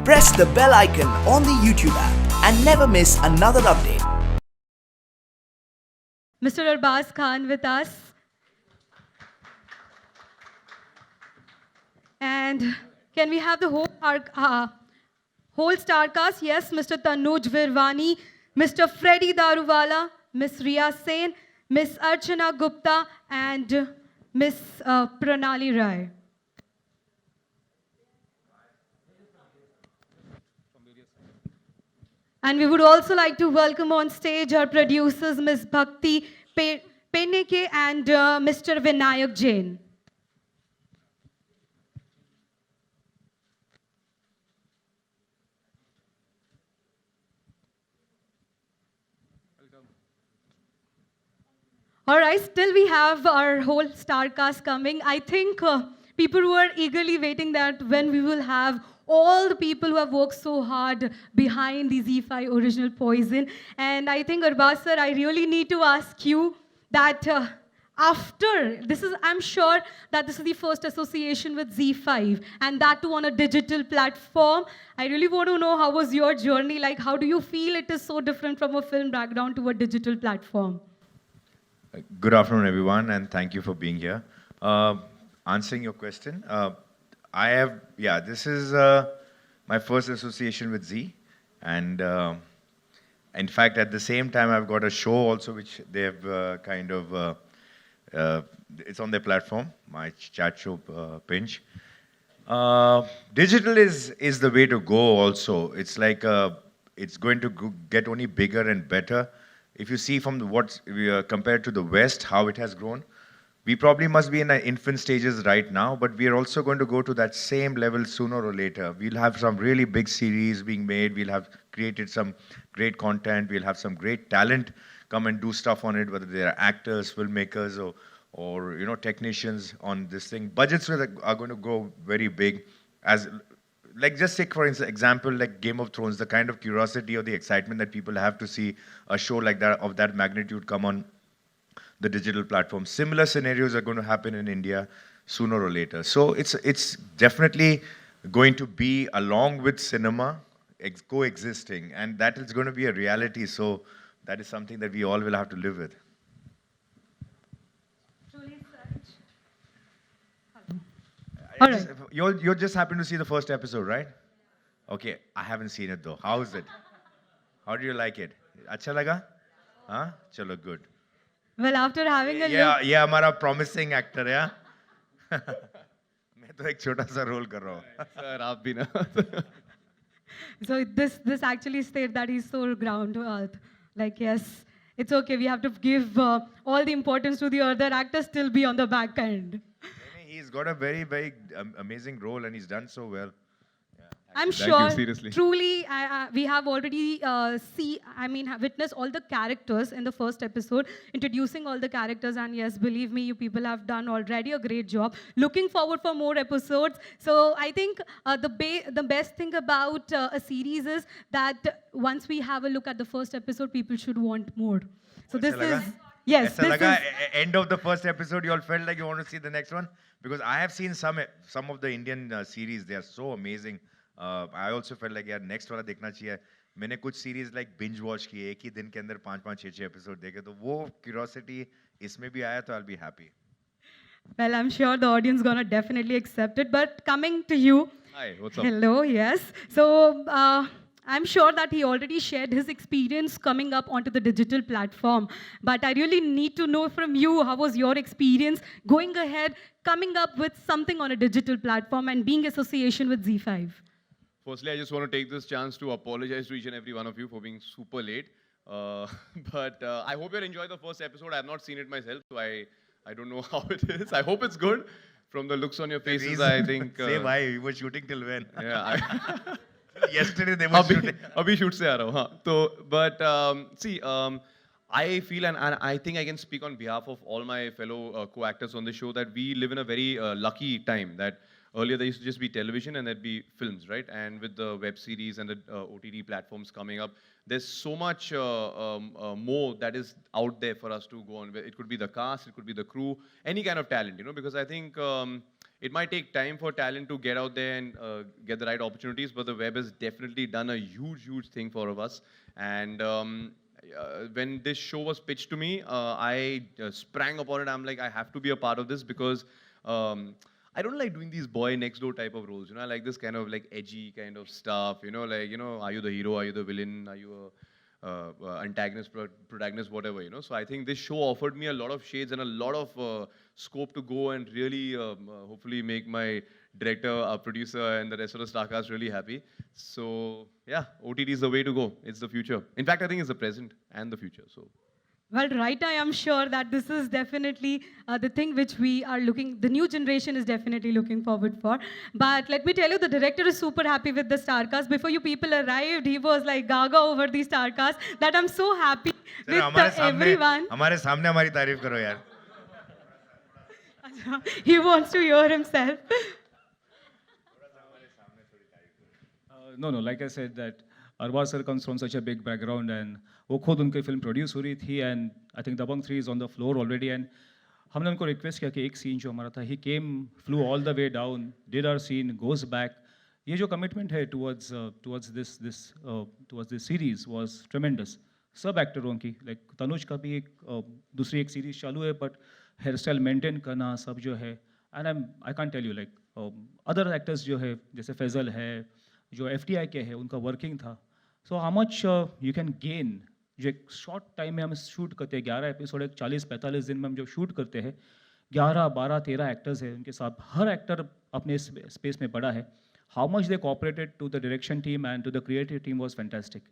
Press the bell icon on the YouTube app and never miss another update. Mr. Arbaz Khan with us. And can we have the whole star cast? Yes, Mr. Tanuj Virwani, Mr. Freddy Daruwala, Miss Riya Sen, Miss Archana Gupta, and Miss Pranali Rai. And we would also like to welcome on stage our producers, Miss Bhakti Peneke and Mr. Vinayak Jain. All right, still we have our whole star cast coming. I think people were eagerly waiting that when we will have all the people who have worked so hard behind the ZEE5 original Poison. And I think, Arbaz sir, I really need to ask you that after, I'm sure that this is the first association with ZEE5 and that too on a digital platform. I really want to know how was your journey, like how do you feel it is so different from a film background to a digital platform? Good afternoon, everyone, and thank you for being here. Answering your question, this is my first association with Zee, and in fact, at the same time, I've got a show also which they have it's on their platform, my chat show, Pinch. Digital is the way to go also. It's like, it's going to get only bigger and better. If you see from what we are compared to the West, how it has grown, we probably must be in the infant stages right now, but we are also going to go to that same level sooner or later. We'll have some really big series being made. We'll have created some great content. We'll have some great talent come and do stuff on it, whether they are actors, filmmakers, or technicians on this thing. Budgets are going to go very big. Like just take for example, like Game of Thrones, the kind of curiosity or the excitement that people have to see a show like that, of that magnitude, come on the digital platform. Similar scenarios are going to happen in India sooner or later. So it's definitely going to be, along with cinema, coexisting, and that is going to be a reality. So that is something that we all will have to live with. You just happened to see the first episode, right? Okay, I haven't seen it though. How is it? How do you like it? Acha laga? Huh? Chalo, good. Well, after having a look... Yeah, हमारा promising actor है. मैं तो एक छोटा सा role कर रहा हूँ. Sir, आप भी ना. So this actually states that he's so ground to earth. Like, yes, it's okay. We have to give all the importance to the other actors, still be on the back end. He's got a very, very amazing role, and he's done so well. I'm sure, truly, we have already witnessed all the characters in the first episode, introducing all the characters, and yes, believe me, you people have done already a great job. Looking forward for more episodes. So I think the best thing about a series is that once we have a look at the first episode, people should want more. So this is... Yes, this is... End of the first episode, you all felt like you want to see the next one? Because I have seen some of the Indian series. They are so amazing. I also felt like, यार next वाला देखना चाहिए. मैंने कुछ series like binge watch किए, एक ही दिन के अंदर 5-5, 6-6 episode देखे, तो वो curiosity इसमें भी आया, तो I'll be happy. Well, I'm sure the audience gonna definitely accept it. But coming to you. Hi, what's up? Hello, yes. So I'm sure that he already shared his experience coming up onto the digital platform. But I really need to know from you, how was your experience going ahead, coming up with something on a digital platform and being association with ZEE5? Firstly, I just want to take this chance to apologize to each and every one of you for being super late. But I hope you're enjoying the first episode. I have not seen it myself, so I don't know how it is. I hope it's good. From the looks on your faces, I think... Say why, you were shooting till when? Yeah, Yesterday they were shooting. Abhi shoot se aa raha hu, haan. So, but I feel, and I think I can speak on behalf of all my fellow co-actors on the show, that we live in a very lucky time. That earlier there used to just be television and there'd be films, right? And with the web series and the OTT platforms coming up, there's so much more that is out there for us to go on. It could be the cast, it could be the crew, any kind of talent, because I think it might take time for talent to get out there and get the right opportunities, but the web has definitely done a huge thing for all of us. And when this show was pitched to me, I sprang upon it. I'm like, I have to be a part of this because I don't like doing these boy next door type of roles. You know, I like this kind of like edgy kind of stuff. You know, like, you know, are you the hero? Are you the villain? Are you a antagonist, protagonist, whatever, you know. So I think this show offered me a lot of shades and a lot of scope to go and really hopefully make my director, producer, and the rest of the star cast really happy. So yeah, OTT is the way to go. It's the future. In fact, I think it's the present and the future. So. Well, right now, I'm sure that this is definitely the thing which we are the new generation is definitely looking forward for. But let me tell you, the director is super happy with the star cast. Before you people arrived, he was like gaga over the star cast that I'm so happy with everyone. हमारे सामने हमारी तारीफ करो यार. He wants to hear himself. No, like I said that Arbaaz sir comes from such a big background and वो खुद उनकी film produce हो रही थी and I think Dabangg 3 is on the floor already and हमने उनको रिक्वेस्ट किया कि एक सीन जो हमारा था he came flew all the way down did our scene goes back. ये जो कमिटमेंट है towards this series was tremendous. सब एक्टरों की लाइक तनुज का भी एक दूसरी एक सीरीज चालू है बट हेयर स्टाइल मेंटेन करना सब जो है and I can't tell you like other actors जो है जैसे फैजल है जो FTI के है उनका वर्किंग था. So how much you can gain जो एक शॉर्ट टाइम में हम शूट करते हैं 11 एपिसोड एक 40-45 दिन में हम जो शूट करते हैं 11, 12, 13 एक्टर्स हैं उनके साथ हर एक्टर अपने स्पेस में बड़ा है. How much they cooperated to the direction team and to the creative team was fantastic.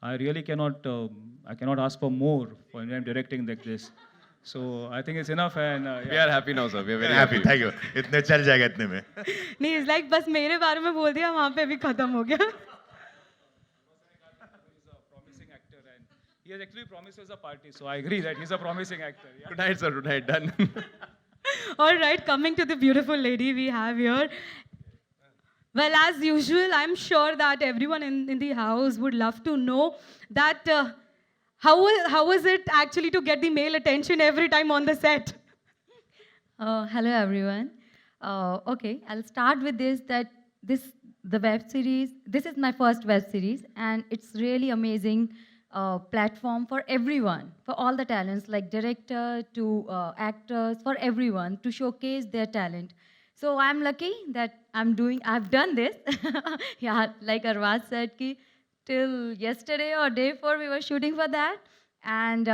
I really cannot ask for more for I am directing like this. So I think it's enough and We are happy now, sir. We are very happy. Thank you. इतने चल जाएगा इतने में. नहीं, it's like बस मेरे बारे में बोल दिया वहाँ पे भी खत्म हो गया. He has actually promised us a party, so I agree that he's a promising actor. Yeah. Tonight, sir. Tonight, done. All right, coming to the beautiful lady we have here. Well, as usual, I'm sure that everyone in the house would love to know that how was it actually to get the male attention every time on the set? Hello everyone. Okay, I'll start with the web series. This is my first web series, and it's really amazing platform for everyone, for all the talents, like director to actors, for everyone to showcase their talent. So I'm lucky that I've done this. Yeah, like Arbaaz said, ki till yesterday or day before we were shooting for that, and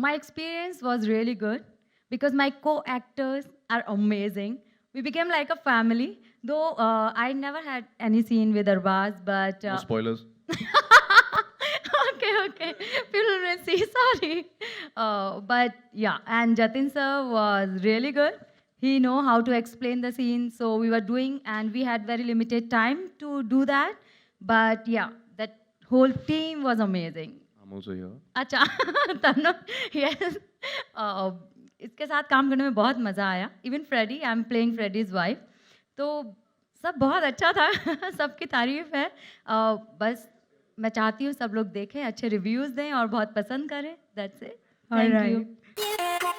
my experience was really good because my co-actors are amazing. We became like a family, though I never had any scene with Arbaaz, but No spoilers. okay, people will see, sorry. But yeah, and Jatin sir was really good. He know how to explain the scene, so we were doing, and we had very limited time to do that. But yeah, that whole team was amazing. I'm also here. अच्छा तनु yes. इसके साथ काम करने में बहुत मज़ा आया. Even Freddie, I'm playing Freddie's wife. तो सब बहुत अच्छा था. सबकी तारीफ है. बस मैं चाहती हूँ सब लोग देखें, अच्छे रिव्यूज़ दें और बहुत पसंद करें. That's it. Thank you.